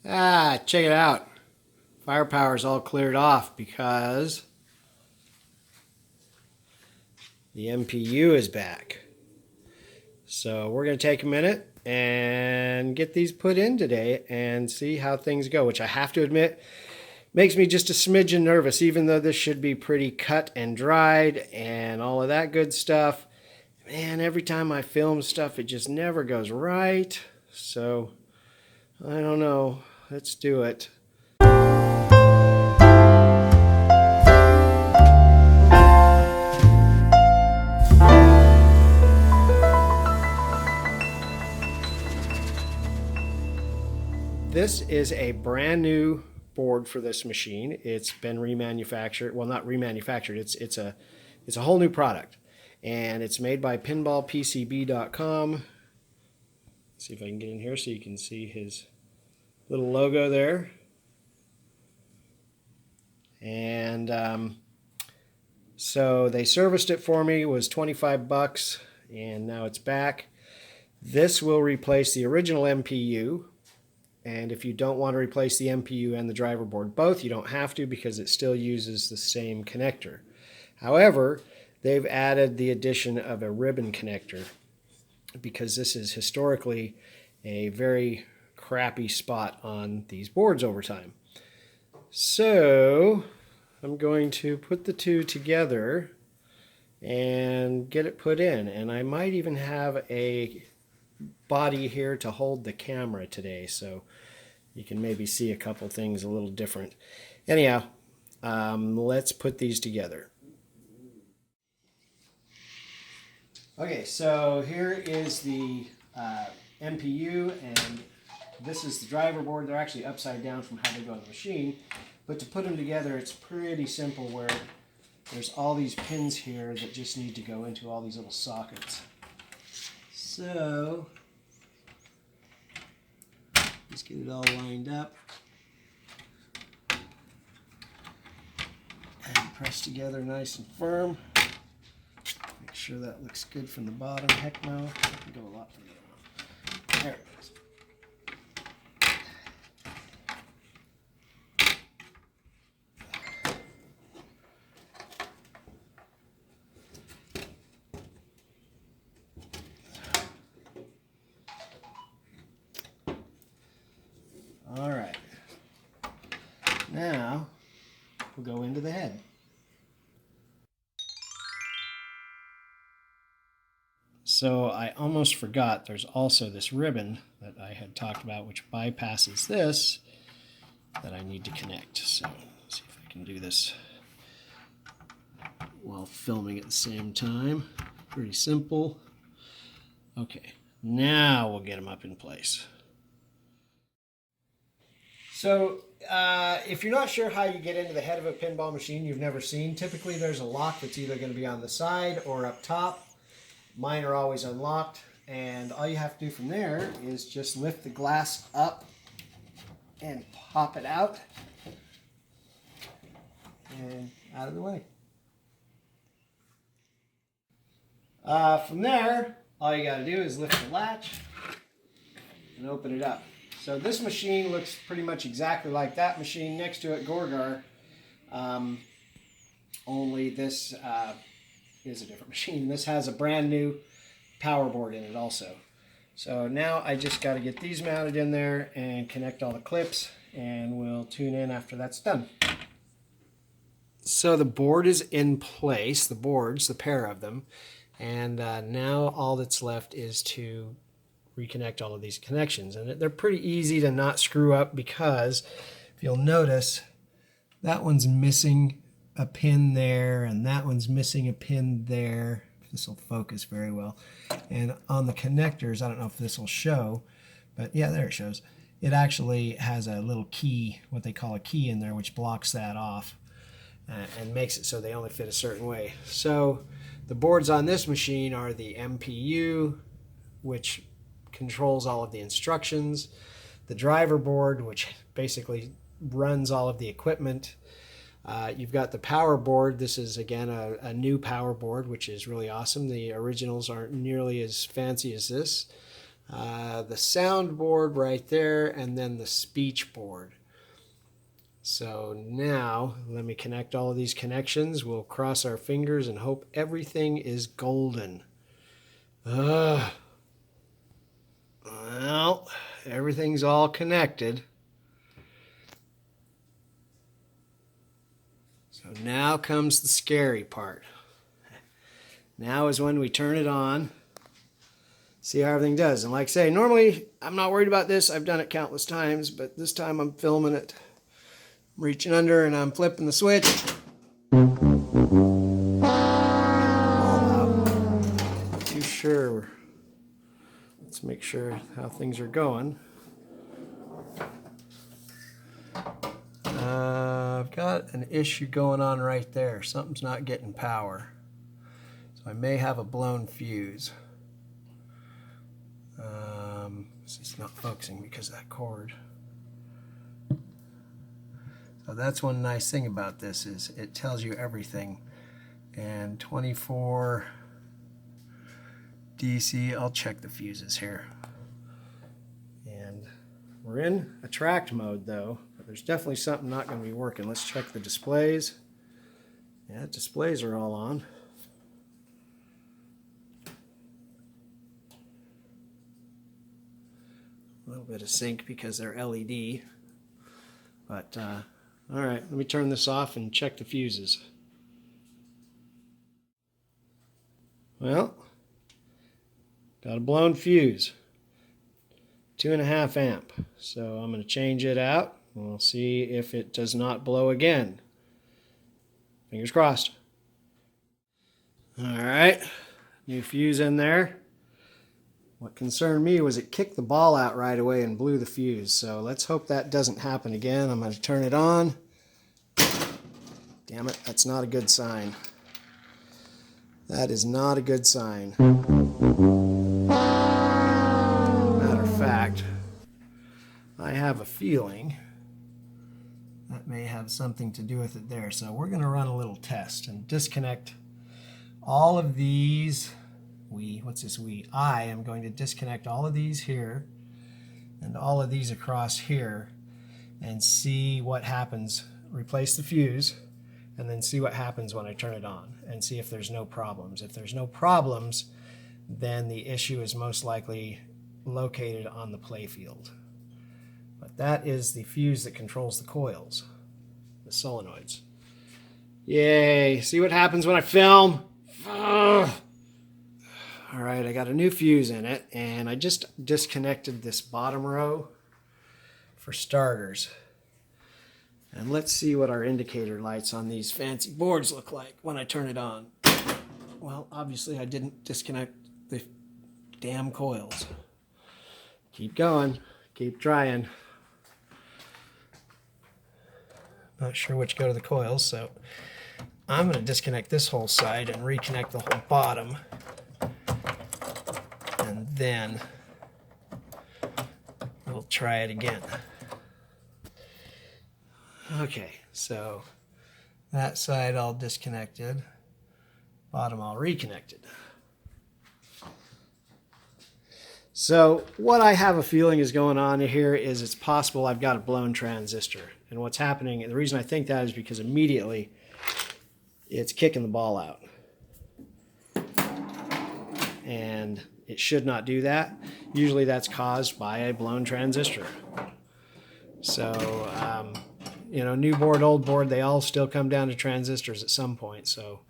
Check it out. Firepower is all cleared off because the MPU is back. So we're going to take a minute and get these put in today and see how things go, which I have to admit makes me just a smidgen nervous, even though this should be pretty cut and dried and all of that good stuff. Man, every time I film stuff, it just never goes right. So I don't know. Let's do it. This is a brand new board for this machine. It's been remanufactured. Well, not remanufactured. It's a whole new product, and it's made by pinballpcb.com. See if I can get in here so you can see his little logo there. And so they serviced it for me. It was 25 bucks, and now it's back. This will replace the original MPU. And if you don't want to replace the MPU and the driver board both, you don't have to, because it still uses the same connector. However, they've added the addition of a ribbon connector, because this is historically a very crappy spot on these boards over time. So I'm going to put the two together and get it put in. And I might even have a body here to hold the camera today, so you can maybe see a couple things a little different. Anyhow, let's put these together. Okay, so here is the MPU, and this is the driver board. They're actually upside down from how they go on the machine, but to put them together, it's pretty simple, where there's all these pins here that just need to go into all these little sockets. So just get it all lined up and press together nice and firm. Make sure that looks good from the bottom. Heck no, I can go a lot further. There it is. All right, now we'll go into the head. So I almost forgot, there's also this ribbon that I had talked about, which bypasses this, that I need to connect. So let's see if I can do this while filming at the same time. Pretty simple. Okay, now we'll get them up in place. So if you're not sure how you get into the head of a pinball machine you've never seen, typically there's a lock that's either going to be on the side or up top. Mine are always unlocked, and all you have to do from there is just lift the glass up and pop it out and out of the way. From there, all you got to do is lift the latch and open it up. So this machine looks pretty much exactly like that machine next to it, Gorgar, only this is a different machine. This has a brand new power board in it also. So now I just got to get these mounted in there and connect all the clips, and we'll tune in after that's done. So the board is in place, the boards, the pair of them, and now all that's left is to reconnect all of these connections, and they're pretty easy to not screw up, because if you'll notice, that one's missing a pin there, and that one's missing a pin there. This will focus very well. And on the connectors, I don't know if this will show, but yeah, there it shows. It actually has a little key, what they call a key in there, which blocks that off and makes it so they only fit a certain way. So the boards on this machine are the MPU, which controls all of the instructions, the driver board, which basically runs all of the equipment. You've got the power board. This is, again, a new power board, which is really awesome. The originals aren't nearly as fancy as this. the sound board right there, and then the speech board. So now let me connect all of these connections. We'll cross our fingers and hope everything is golden. Well, everything's all connected. So now comes the scary part. Now is when we turn it on. See how everything does. And like I say, normally I'm not worried about this. I've done it countless times, but this time I'm filming it. I'm reaching under and I'm flipping the switch. Not too sure. Let's make sure how things are going. I've got an issue going on right there. Something's not getting power. So I may have a blown fuse. It's not focusing because of that cord. So that's one nice thing about this is it tells you everything. And 24 DC, I'll check the fuses here. And we're in attract mode though, but there's definitely something not going to be working. Let's check the displays. Yeah, displays are all on. A little bit of sync because they're LED. But, all right, let me turn this off and check the fuses. Well, got a blown fuse. 2.5 amp. So I'm going to change it out. And we'll see if it does not blow again. Fingers crossed. All right, new fuse in there. What concerned me was it kicked the ball out right away and blew the fuse. So let's hope that doesn't happen again. I'm going to turn it on. Damn it, that's not a good sign. That is not a good sign. Matter of fact, I have a feeling that may have something to do with it there. So we're going to run a little test and disconnect all of these. I am going to disconnect all of these here and all of these across here and see what happens. Replace the fuse and then see what happens when I turn it on and see if there's no problems. If there's no problems, then the issue is most likely located on the playfield. But that is the fuse that controls the coils, the solenoids. Yay! See what happens when I film? Ugh. All right, I got a new fuse in it, and I just disconnected this bottom row for starters. And let's see what our indicator lights on these fancy boards look like when I turn it on. Well, obviously I didn't disconnect the damn coils. Keep going, keep trying. Not sure which go to the coils, so I'm going to disconnect this whole side and reconnect the whole bottom. And then we'll try it again. Okay, so that side all disconnected, bottom all reconnected. So what I have a feeling is going on here is it's possible I've got a blown transistor. And what's happening, and the reason I think that is because immediately it's kicking the ball out. And it should not do that. Usually that's caused by a blown transistor. So, you know, new board, old board, they all still come down to transistors at some point. So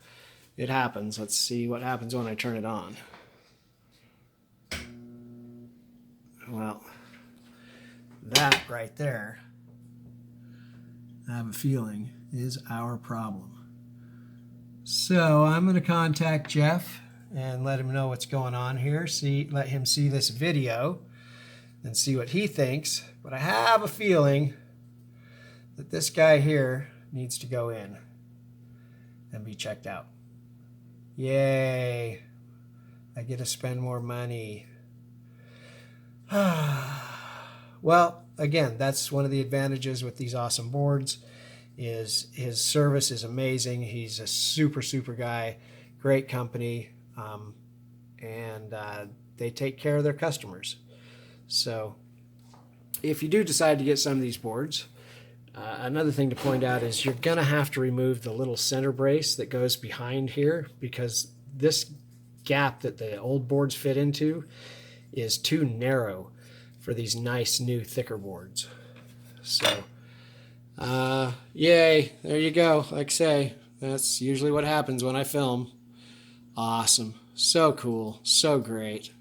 it happens. Let's see what happens when I turn it on. Well, that right there, I have a feeling, is our problem. So I'm going to contact Jeff and let him know what's going on here. Let him see this video and see what he thinks. But I have a feeling that this guy here needs to go in and be checked out. Yay! I get to spend more money. Well, again, that's one of the advantages with these awesome boards is his service is amazing. He's a super, super guy, great company. And they take care of their customers. So if you do decide to get some of these boards, another thing to point out is you're going to have to remove the little center brace that goes behind here, because this gap that the old boards fit into is too narrow for these nice new thicker boards. So yay, there you go. Like I say, that's usually what happens when I film. Awesome. So cool. So great.